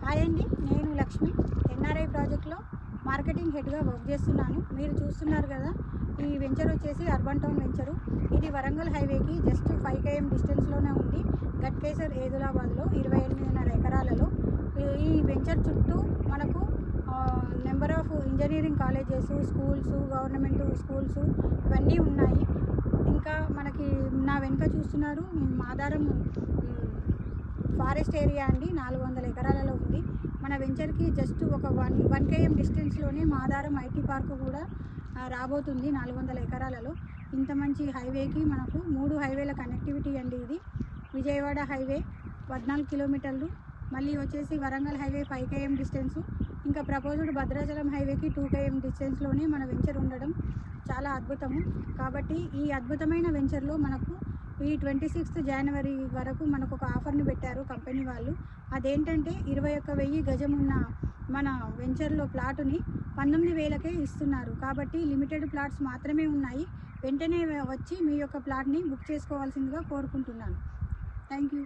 Hi అండి, నేను Lakshmi NRI ప్రాజెక్ట్లో మార్కెటింగ్ హెడ్గా వర్క్ చేస్తున్నాను. మీరు చూస్తున్నారు కదా, ఈ వెంచర్ వచ్చేసి అర్బన్ టౌన్ వెంచరు. ఇది వరంగల్ హైవేకి జస్ట్ 5 km డిస్టెన్స్లోనే ఉంది. గట్కేసర్ ఏదులాబాద్లో 28.5 ఎకరాలలో. ఈ వెంచర్ చుట్టూ మనకు number of engineering colleges, schools, government schools ఇవన్నీ ఉన్నాయి. ఇంకా మనకి నా వెనుక చూస్తున్నారు మాదారం ఫారెస్ట్ ఏరియా అండి, 400 ఎకరాలలో ఉంది. మన వెంచర్కి జస్ట్ ఒక 1 km డిస్టెన్స్లోనే మాదారం ఐటీ పార్క్ కూడా రాబోతుంది 400 ఎకరాలలో. ఇంత మంచి హైవేకి మనకు 3 హైవేల కనెక్టివిటీ అండి. ఇది విజయవాడ హైవే 14 కిలోమీటర్లు, మళ్ళీ వచ్చేసి వరంగల్ హైవే 5 km డిస్టెన్సు, ఇంకా ప్రపోజ్డ్ భద్రాచలం హైవేకి 2 km డిస్టెన్స్లోనే మన వెంచర్ ఉండడం చాలా అద్భుతము. కాబట్టి ఈ అద్భుతమైన వెంచర్లో మనకు ఈ 26 జనవరి వరకు మనకు ఒక ఆఫర్ని పెట్టారు కంపెనీ వాళ్ళు. అదేంటంటే 21,000 గజం ఉన్న మన వెంచర్లో ప్లాటుని 19,000కే ఇస్తున్నారు. కాబట్టి లిమిటెడ్ ప్లాట్స్ మాత్రమే ఉన్నాయి. వెంటనే వచ్చి మీ యొక్క ప్లాట్ని బుక్ చేసుకోవాల్సిందిగా కోరుకుంటున్నాను. Thank you.